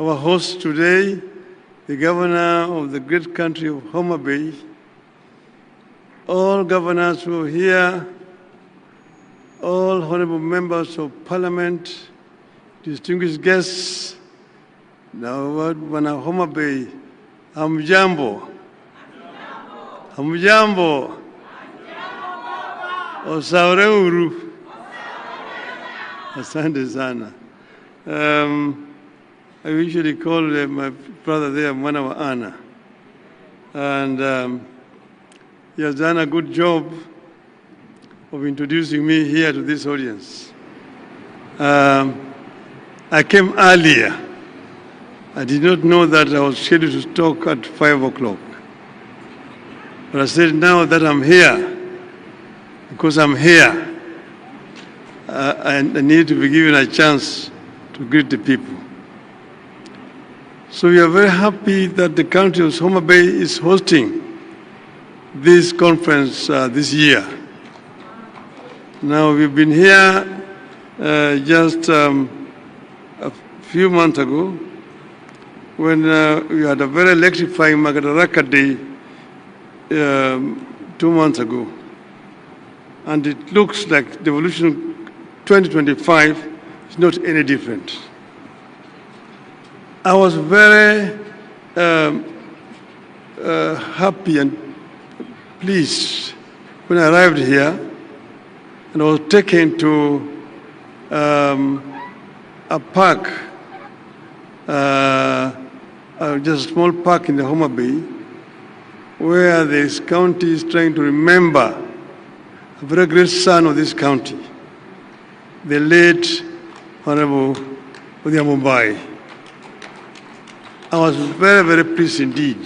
Our host today, the governor of the great country of Homabay, all governors who are here, all honorable members of parliament, distinguished guests, now wana Homabay, hamjambo. Hamjambo. Osaure. Asante sana. I usually call my brother there Mwana wa Ana. And he has done a good job of introducing me here to this audience. I came earlier. I did not know that I was scheduled to talk at 5 o'clock. But I said, now that I'm here, because I'm here, I need to be given a chance to greet the people. So we are very happy that the county of Homabay is hosting this conference this year. Now we've been here just a few months ago when we had a very electrifying Madaraka Day 2 months ago. And it looks like the evolution 2025 is not any different. I was very happy and pleased when I arrived here and I was taken to a park, just a small park in the Homabay, where this county is trying to remember a very great son of this county, the late Honorable Homabay. I was very, very pleased indeed,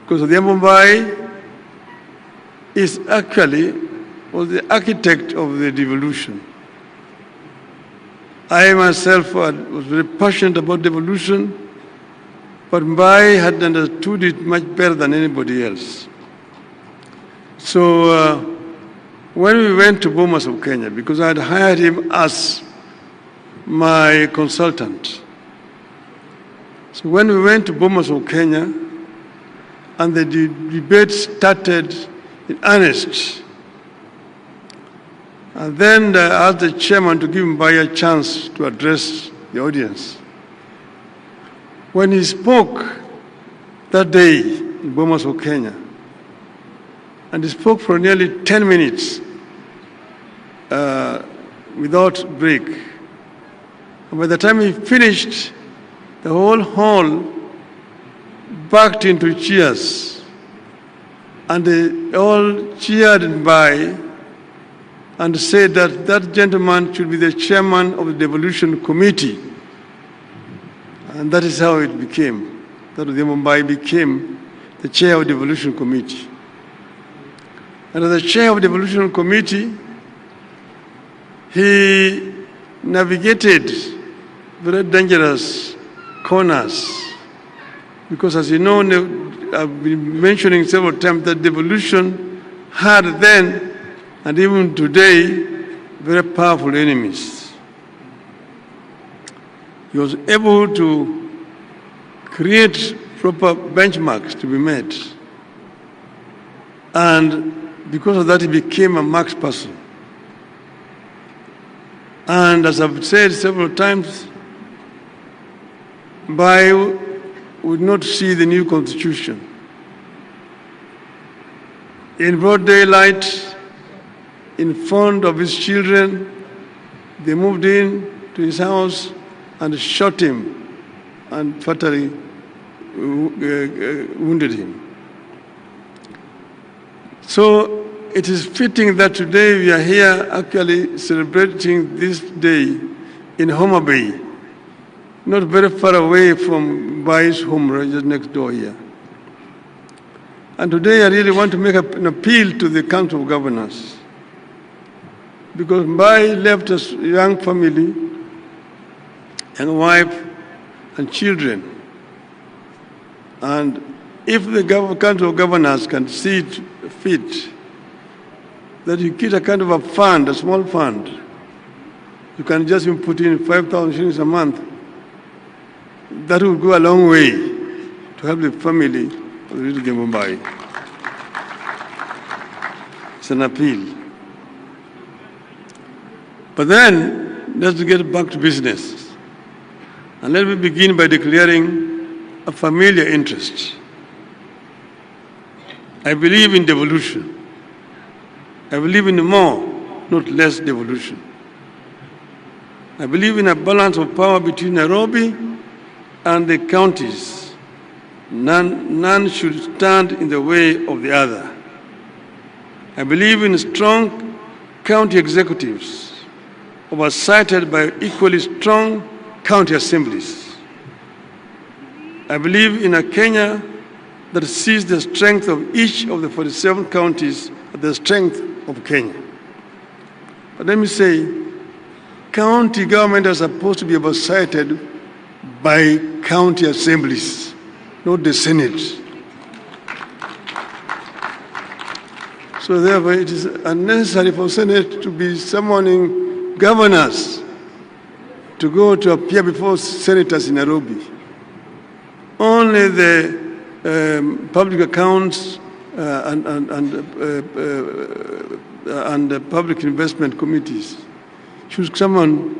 because Homabay is was the architect of the devolution. I myself was very passionate about devolution, but Mbai had understood it much better than anybody else. So when we went to Bomas of Kenya, because I had hired him as my consultant, so when we went to Bomas of Kenya, and the debate started in earnest, and then I asked the chairman to give Mbai a chance to address the audience. When he spoke that day in Bomas of Kenya, and he spoke for nearly 10 minutes without break, and by the time he finished, the whole hall backed into cheers, and they all cheered Mbai and said that that gentleman should be the chairman of the devolution committee. And that is how it became, that Mumbai became the chair of the devolution committee. And as the chair of the devolution committee, he navigated very dangerous corners, because as you know, I've been mentioning several times that devolution had then and even today very powerful enemies. He was able to create proper benchmarks to be met, and because of that he became a marks person. And as I've said several times, Mbai would not see the new constitution. In broad daylight, in front of his children, they moved in to his house and shot him and fatally wounded him. So it is fitting that today we are here actually celebrating this day in Homabay, not very far away from Mbai's home, right just next door here. And today I really want to make an appeal to the Council of Governors, because Mbai left a young family, young wife and children. And if the Council of Governors can see it fit that you get a kind of a fund, a small fund, you can just put in 5,000 shillings a month, that will go a long way to help the family of the little Homabay. It's an appeal. But then, let's get back to business. And let me begin by declaring a familiar interest. I believe in devolution. I believe in more, not less devolution. I believe in a balance of power between Nairobi and the counties. None should stand in the way of the other. I believe in strong county executives oversighted by equally strong county assemblies. I believe in a Kenya that sees the strength of each of the 47 counties as the strength of Kenya. But let me say, county government are supposed to be oversighted by county assemblies, not the Senate. So therefore, it is unnecessary for Senate to be summoning governors to go to appear before senators in Nairobi. Only the public accounts and the public investment committees should summon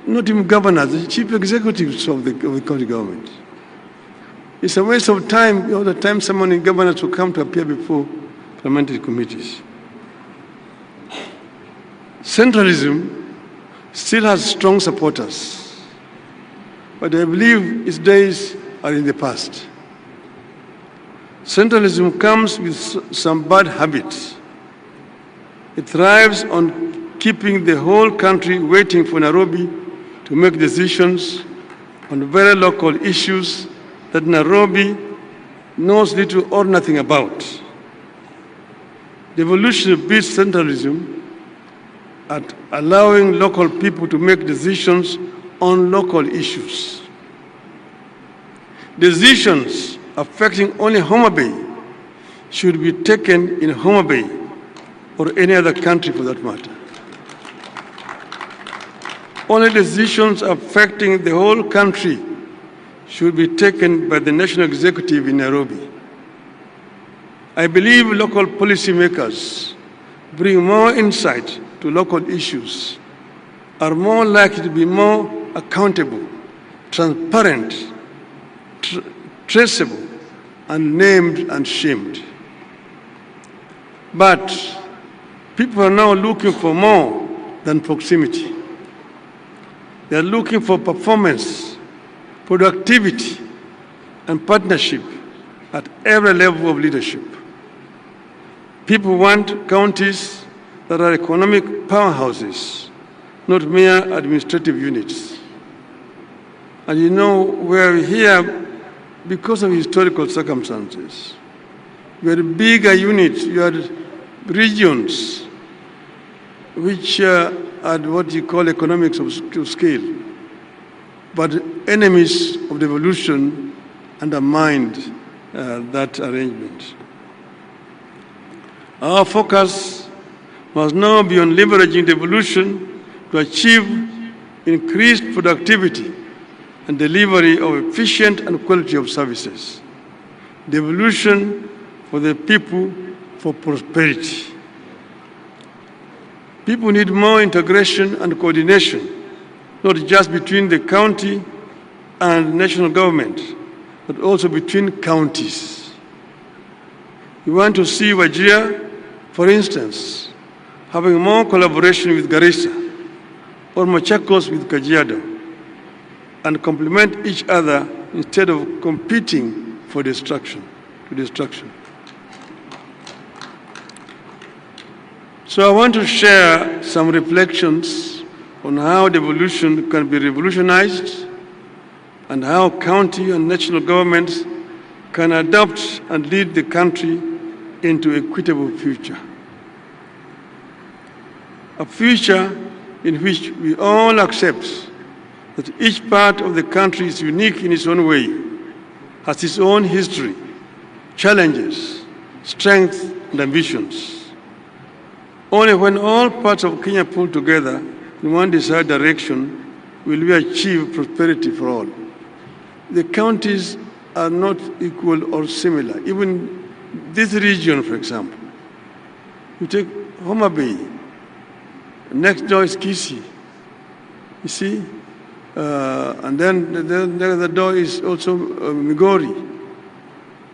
not even governors, the chief executives of the county government. It's a waste of time, all the time summoning governors to come to appear before parliamentary committees. Centralism still has strong supporters, but I believe its days are in the past. Centralism comes with some bad habits. It thrives on keeping the whole country waiting for Nairobi to make decisions on very local issues that Nairobi knows little or nothing about. Devolution beats centralism at allowing local people to make decisions on local issues. Decisions affecting only Homabay should be taken in Homabay or any other country for that matter. Only decisions affecting the whole country should be taken by the national executive in Nairobi. I believe local policymakers bring more insight to local issues, are more likely to be more accountable, transparent, traceable, and named and shamed. But people are now looking for more than proximity. They are looking for performance, productivity, and partnership at every level of leadership. People want counties that are economic powerhouses, not mere administrative units. And you know, we're here because of historical circumstances. We had bigger units, you had regions which had what you call economics of scale. But enemies of devolution undermined that arrangement. Our focus must now be on leveraging devolution to achieve increased productivity and delivery of efficient and quality of services. Devolution for the people, for prosperity. People need more integration and coordination, not just between the county and national government, but also between counties. We want to see Wajir, for instance, having more collaboration with Garissa or Machakos with Kajiado, and complement each other instead of competing for destruction. So I want to share some reflections on how devolution can be revolutionized and how county and national governments can adopt and lead the country into an equitable future. A future in which we all accept that each part of the country is unique in its own way, has its own history, challenges, strengths, and ambitions. Only when all parts of Kenya pull together in one desired direction will we achieve prosperity for all. the counties are not equal or similar. Even this region, for example, you take Homabay, next door is Kisii, you see, and then the other door is also Migori.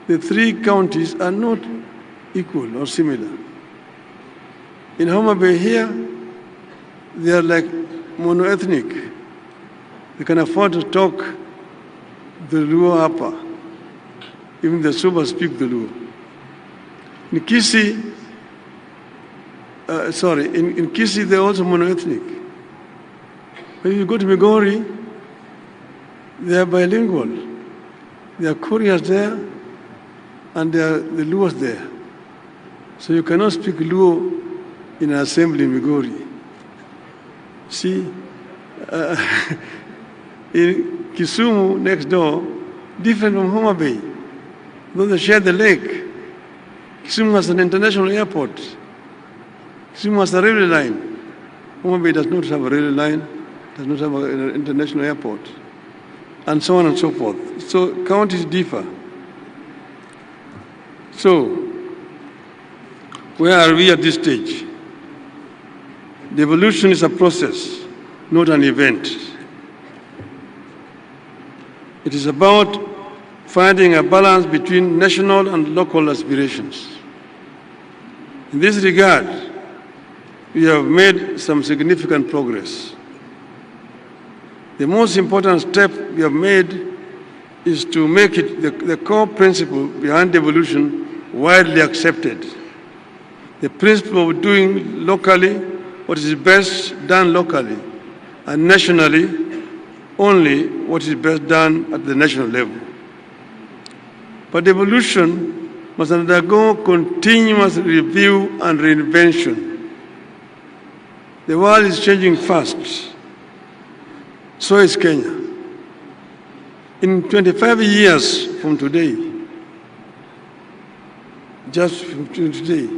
The three counties are not equal or similar. In Homabay here, they are like monoethnic. They can afford to talk the Luo Upper. Even the Suba speak the Luo. In Kisii, in Kisii they're also monoethnic. When you go to Migori, they are bilingual. There are Koreans there, and there are the Luos there. So you cannot speak Luo in an assembly in Migori. See, in Kisumu, next door, different from Homabay, though they share the lake. Kisumu has an international airport. Kisumu has a railway line. Homabay does not have a railway line, does not have an international airport, and so on and so forth. So counties differ. So, where are we at this stage? The evolution is a process, not an event. It is about finding a balance between national and local aspirations. In this regard, we have made some significant progress. The most important step we have made is to make it the core principle behind devolution widely accepted. The principle of doing locally what is best done locally, and nationally only what is best done at the national level. But devolution must undergo continuous review and reinvention. The world is changing fast. So is Kenya. In 25 years from today, just from today,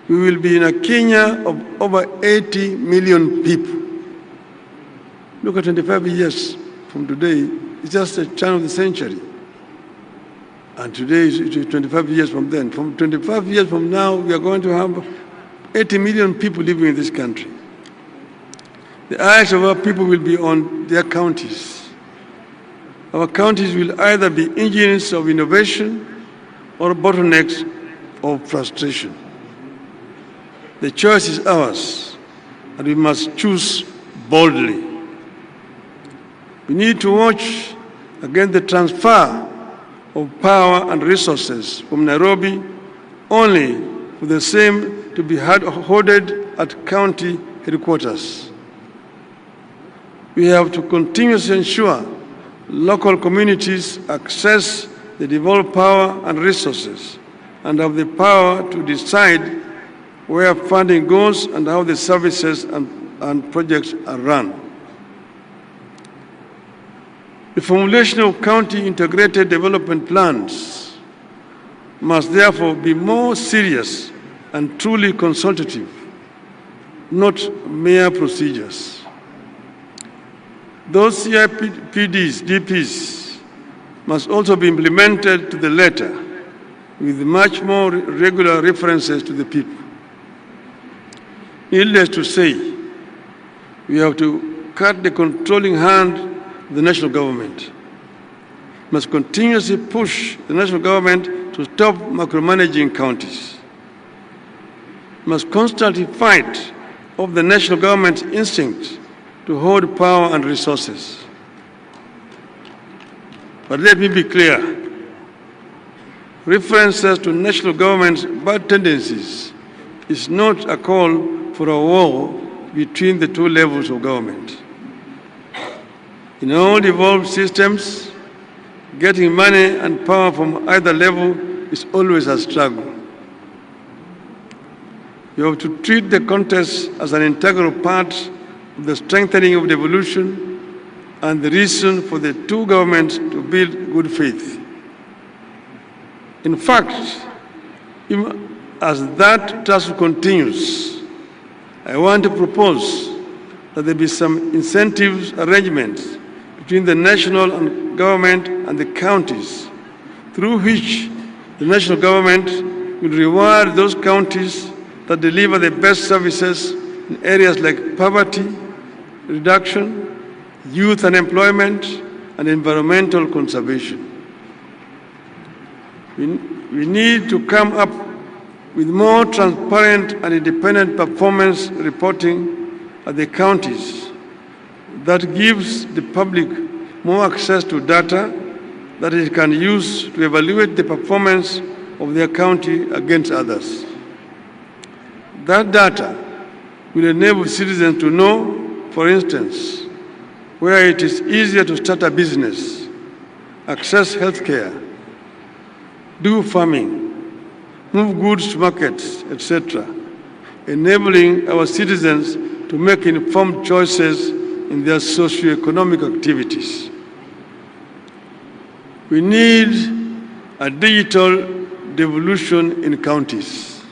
we will be in a Kenya of over 80 million people. Look at 25 years from today, it's just a turn of the century. And today is 25 years from then. From 25 years from now, we are going to have 80 million people living in this country. The eyes of our people will be on their counties. Our counties will either be engines of innovation or bottlenecks of frustration. The choice is ours, and we must choose boldly. We need to watch against the transfer of power and resources from Nairobi only for the same to be hoarded at county headquarters. We have to continuously ensure local communities access the devolved power and resources and have the power to decide where funding goes and how the services and projects are run. The formulation of county integrated development plans must therefore be more serious and truly consultative, not mere procedures. Those CIPDs, DPs, must also be implemented to the letter with much more regular references to the people. Needless to say, we have to cut the controlling hand of the national government. We must continuously push the national government to stop micromanaging counties. We must constantly fight off the national government's instinct to hold power and resources. But let me be clear. References to national government's bad tendencies is not a call for a war between the two levels of government. In all devolved systems, getting money and power from either level is always a struggle. You have to treat the contest as an integral part of the strengthening of devolution and the reason for the two governments to build good faith. In fact, even as that task continues, I want to propose that there be some incentives arrangements between the national government and the counties, through which the national government will reward those counties that deliver the best services in areas like poverty reduction, youth unemployment, and environmental conservation. We need to come up with more transparent and independent performance reporting at the counties that gives the public more access to data that it can use to evaluate the performance of their county against others. That data will enable citizens to know, for instance, where it is easier to start a business, access healthcare, do farming, move goods to markets, etc., enabling our citizens to make informed choices in their socio-economic activities. We need a digital devolution in counties.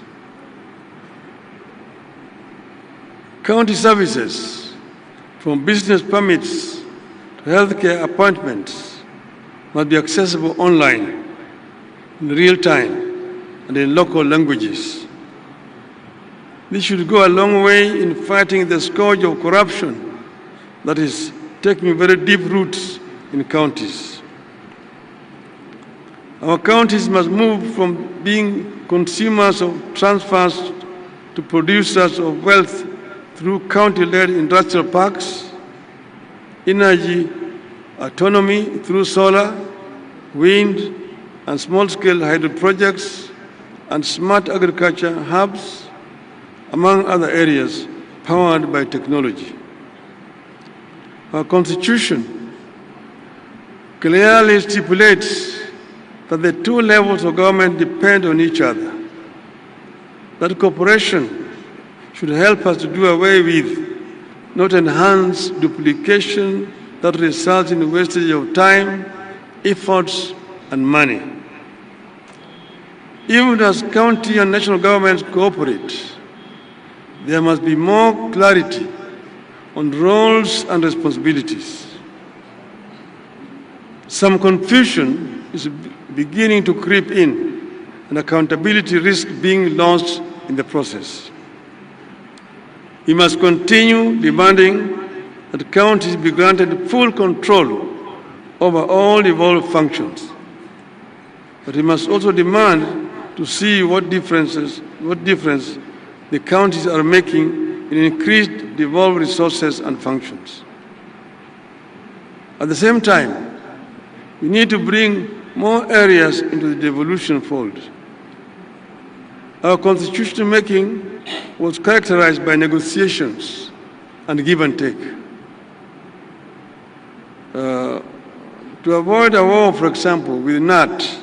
County services, from business permits to healthcare appointments, must be accessible online, in real time, and in local languages. This should go a long way in fighting the scourge of corruption that is taking very deep roots in counties. Our counties must move from being consumers of transfers to producers of wealth through county-led industrial parks, energy autonomy through solar, wind, and small-scale hydro projects, and smart agriculture hubs, among other areas powered by technology. Our Constitution clearly stipulates that the two levels of government depend on each other. That cooperation should help us to do away with, not enhance, duplication that results in wastage of time, efforts, and money. Even as county and national governments cooperate, there must be more clarity on roles and responsibilities. Some confusion is beginning to creep in, and accountability risks being lost in the process. We must continue demanding that counties be granted full control over all evolved functions. But we must also demand to see what difference the counties are making in increased devolved resources and functions. At the same time, we need to bring more areas into the devolution fold. Our constitution making was characterized by negotiations and give and take. To avoid a war, for example, with NAT,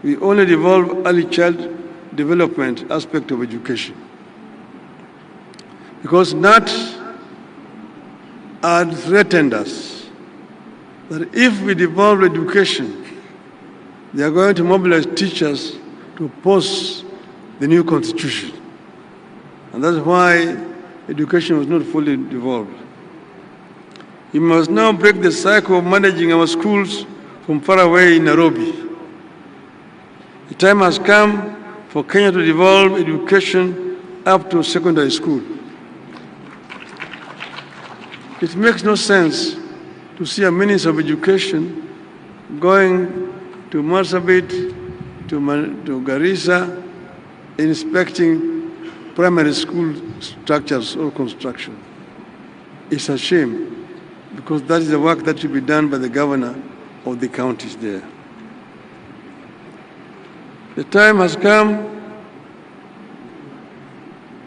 we only devolve early child development aspect of education. Because NAT had threatened us that if we devolve education, they are going to mobilize teachers to oppose the new constitution. And that's why education was not fully devolved. We must now break the cycle of managing our schools from far away in Nairobi. The time has come for Kenya to devolve education up to secondary school. It makes no sense to see a Minister of Education going to Marsabit, to Garissa, inspecting primary school structures or construction. It's a shame, because that is the work that should be done by the governor of the counties there. The time has come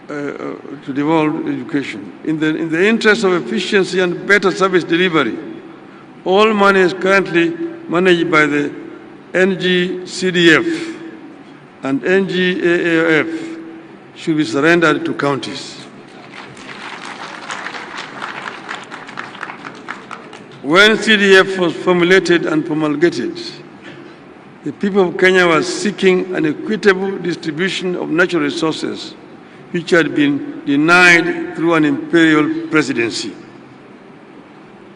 to devolve education. In the interest of efficiency and better service delivery, all money is currently managed by the NGCDF and NGAAF should be surrendered to counties. When CDF was formulated and promulgated, the people of Kenya were seeking an equitable distribution of natural resources which had been denied through an imperial presidency.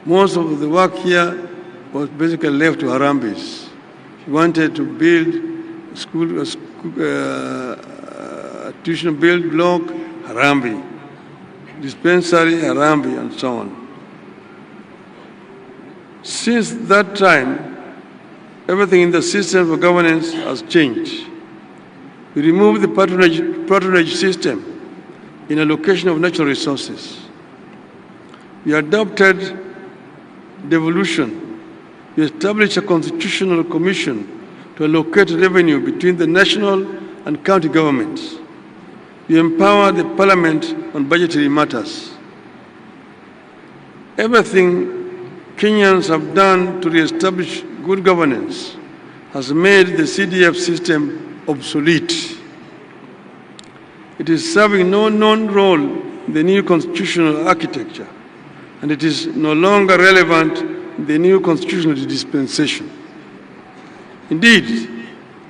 Most of the work here was basically left to Harambes. He wanted to build tuition build block, Harambee, dispensary, Harambee, and so on. Since that time, everything in the system of governance has changed. We removed the patronage system in allocation of natural resources. We adopted devolution. We established a constitutional commission to allocate revenue between the national and county governments. We empowered the parliament on budgetary matters. Everything Kenyans have done to re-establish good governance has made the CDF system obsolete. It is serving no known role in the new constitutional architecture, and it is no longer relevant in the new constitutional dispensation. Indeed,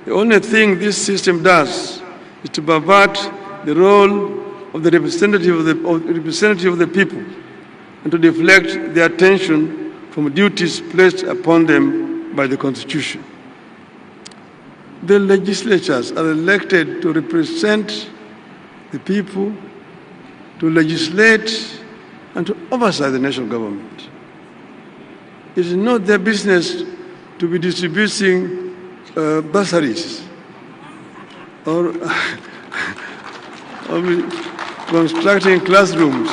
the only thing this system does is to pervert the role of the representative of the people and to deflect their attention from duties placed upon them by the Constitution. The legislatures are elected to represent the people, to legislate, and to oversight the national government. It is not their business to be distributing bursaries or be constructing classrooms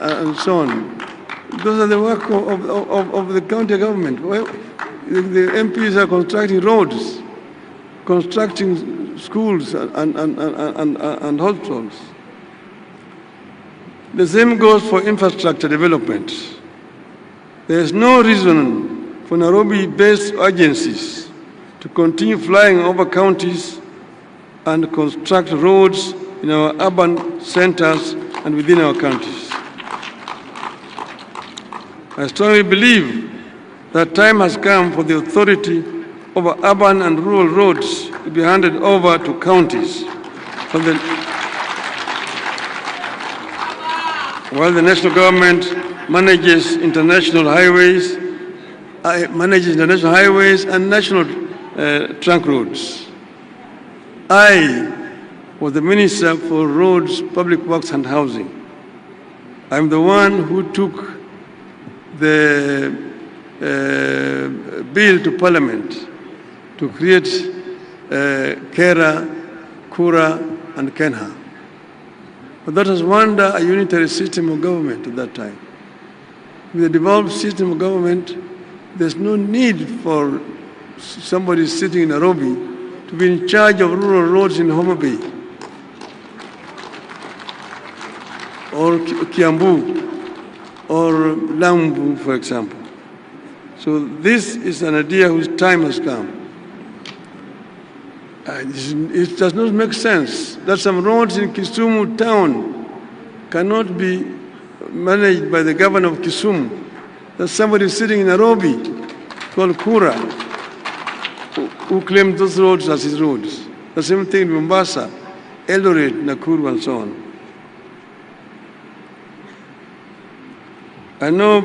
and so on. Those are the work of the county government. Well, the MPs are constructing roads, constructing schools and hospitals. The same goes for infrastructure development. There is no reason for Nairobi-based agencies to continue flying over counties and construct roads in our urban centers and within our counties. I strongly believe that time has come for the authority over urban and rural roads to be handed over to counties, while the national government manages international highways and national trunk roads. I was the Minister for Roads, Public Works and Housing. I'm the one who took the bill to Parliament to create Kera, Kura, and Kenha. But that was under a unitary system of government at that time. With a devolved system of government, there's no need for somebody sitting in Nairobi to be in charge of rural roads in Homabay or Kiambu or Lambu, for example. So this is an idea whose time has come. It does not make sense that some roads in Kisumu town cannot be managed by the governor of Kisumu. That somebody sitting in Nairobi called Kura who claimed those roads as his roads. The same thing in Mombasa, Eldoret, Nakuru, and so on. I know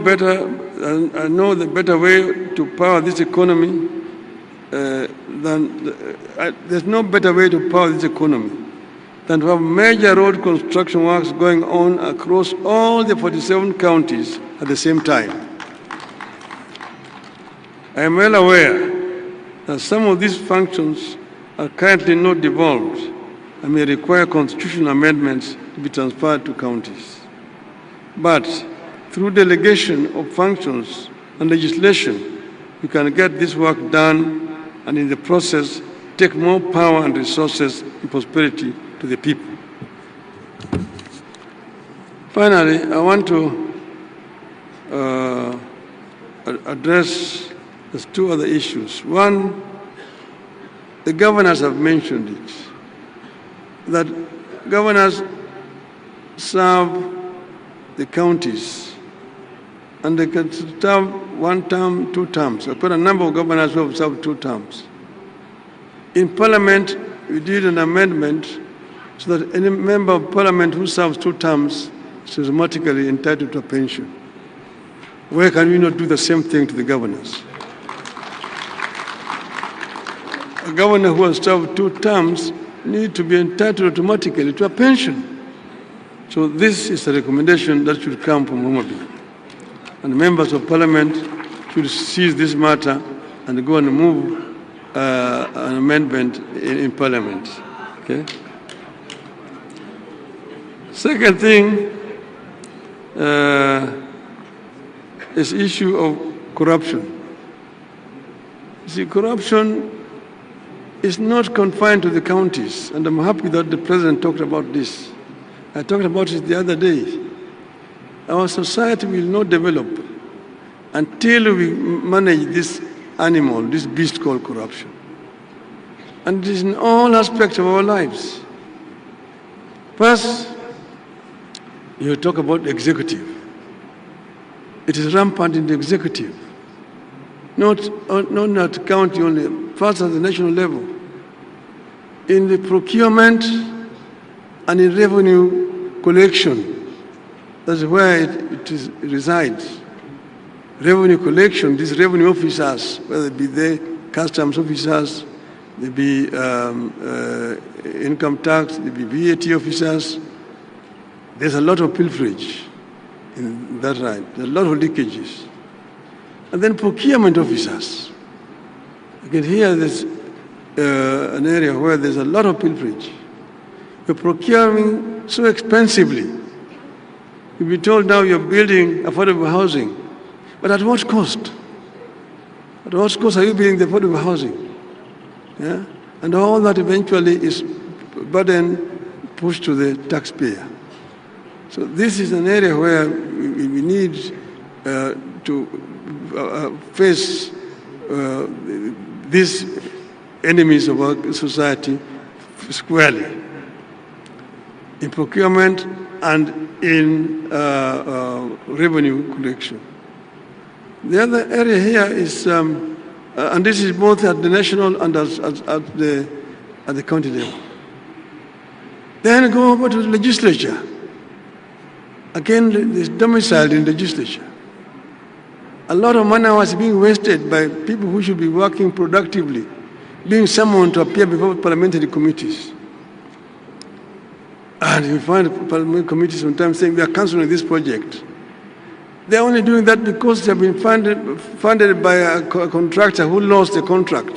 the better way to power this economy there's no better way to power this economy than to have major road construction works going on across all the 47 counties at the same time. I am well aware that some of these functions are currently not devolved and may require constitutional amendments to be transferred to counties. But through delegation of functions and legislation, we can get this work done and in the process take more power and resources and prosperity to the people. Finally, I want to address two other issues. One, the governors have mentioned it, that governors serve the counties and they can serve 1 term, 2 terms. I've got a number of governors who have served 2 terms. In Parliament, we did an amendment so that any member of Parliament who serves 2 terms is automatically entitled to a pension. Why can we not do the same thing to the governors? A governor who has served 2 terms needs to be entitled automatically to a pension. So this is a recommendation that should come from Homabay. And members of parliament should seize this matter and go and move an amendment in parliament. Okay? Second thing is issue of corruption. You see, corruption is not confined to the counties, and I'm happy that the president talked about this. I talked about it the other day. Our society will not develop until we manage this animal, this beast called corruption. And it is in all aspects of our lives. First, you talk about executive. It is rampant in the executive. Not at county only, first at the national level. In the procurement and in revenue collection, that's where it resides. Revenue collection, these revenue officers, whether it be the customs officers, they be income tax, they be VAT officers, there's a lot of pilferage in that right. There's a lot of leakages. And then procurement officers. Again, here there's an area where there's a lot of pilferage. You're procuring so expensively. You'll be told now you're building affordable housing. But at what cost? At what cost are you building the affordable housing? Yeah? And all that eventually is burden pushed to the taxpayer. So this is an area where we need to face these enemies of our society squarely in procurement and in revenue collection. The other area here is, and this is both at the national and at the county level. Then go over to the legislature. Again, it's domiciled in legislature. A lot of money was being wasted by people who should be working productively, being summoned to appear before parliamentary committees. And you find parliamentary committees sometimes saying, we are cancelling this project. They're only doing that because they've been funded by a contractor who lost the contract.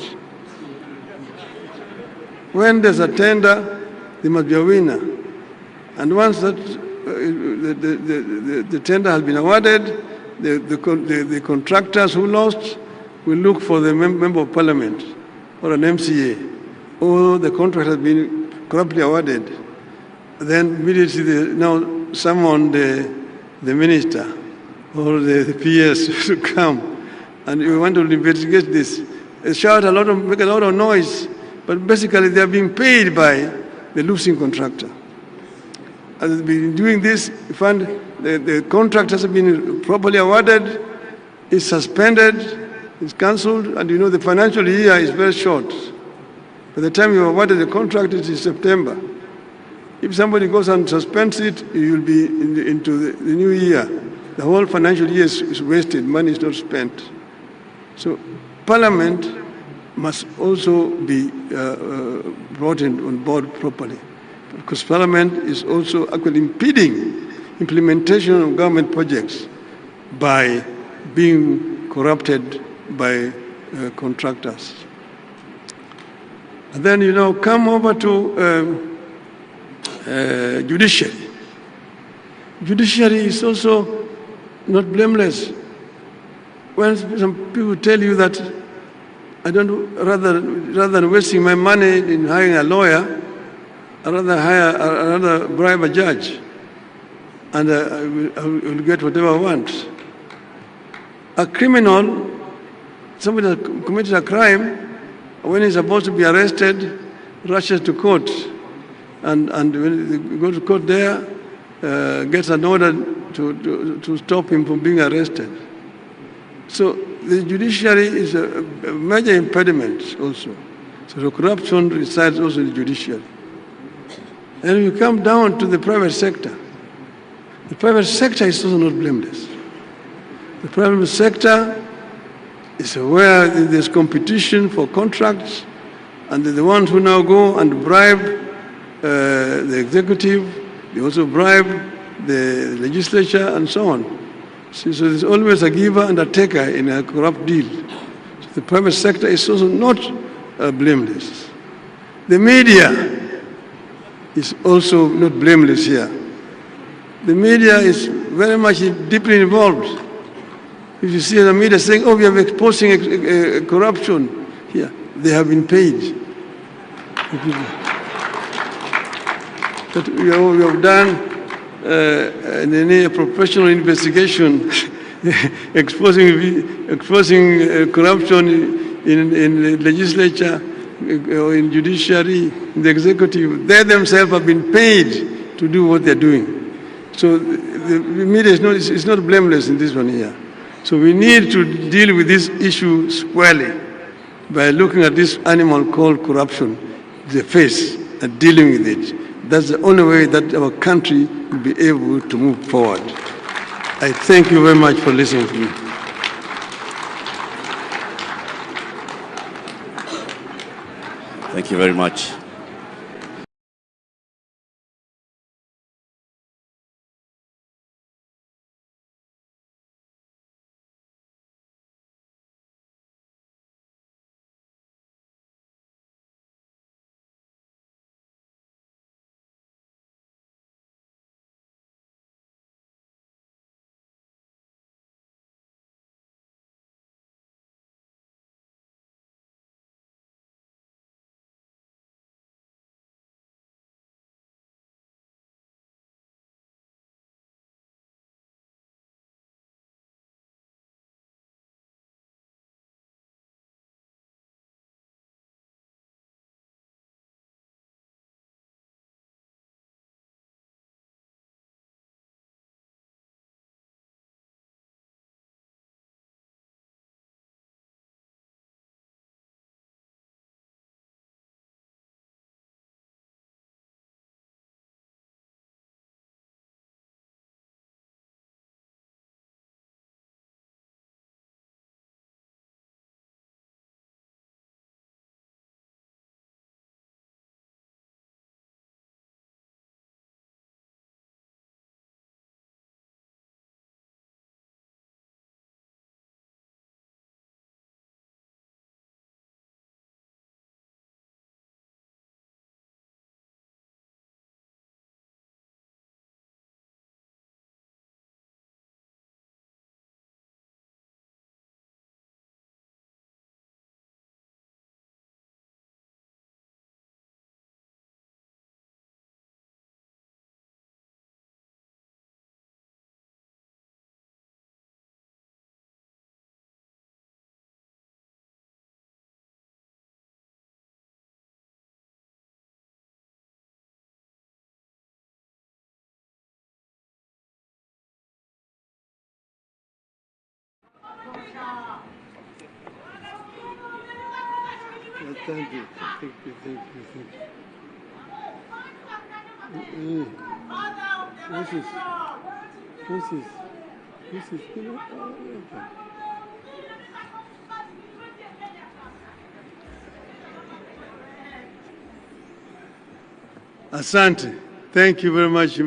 When there's a tender, there must be a winner. And once that the tender has been awarded, the contractors who lost will look for the member of parliament or an MCA. Or the contract has been corruptly awarded. Then immediately they now summon the minister or the PS to come, and you want to investigate this. They shout a lot, make a lot of noise, but basically they are being paid by the losing contractor. As they've been doing this, you find the contract has been properly awarded, is suspended, is cancelled, and you know the financial year is very short. By the time you awarded the contract, it is September. If somebody goes and suspends it, you will be into the new year. The whole financial year is wasted, money is not spent. So Parliament must also be brought on board properly, because Parliament is also actually impeding implementation of government projects by being corrupted by contractors. And then, come over to judiciary. Judiciary is also not blameless. When some people tell you that rather than wasting my money in hiring a lawyer, I'd rather bribe a judge, and I will get whatever I want. A criminal, somebody that committed a crime, when he's supposed to be arrested, rushes to court, and when they go to court there, gets an order to stop him from being arrested. So the judiciary is a major impediment also. So the corruption resides also in the judiciary. And you come down to the private sector. The private sector is also not blameless. The private sector is aware that there's competition for contracts, and they're the ones who now go and bribe the executive. They also bribe the legislature and so on. So there's always a giver and a taker in a corrupt deal. So the private sector is also not blameless. The media is also not blameless here. The media is very much deeply involved. If you see the media saying, oh, we are exposing corruption here, they have been paid. That we have done a professional investigation exposing corruption in the legislature, or in judiciary, in the executive. They themselves have been paid to do what they're doing. So the media is not blameless in this one here. So we need to deal with this issue squarely by looking at this animal called corruption, the face, and dealing with it. That's the only way that our country will be able to move forward. I thank you very much for listening to me. Thank you very much. Thank you. This is. Asante. Thank you very much.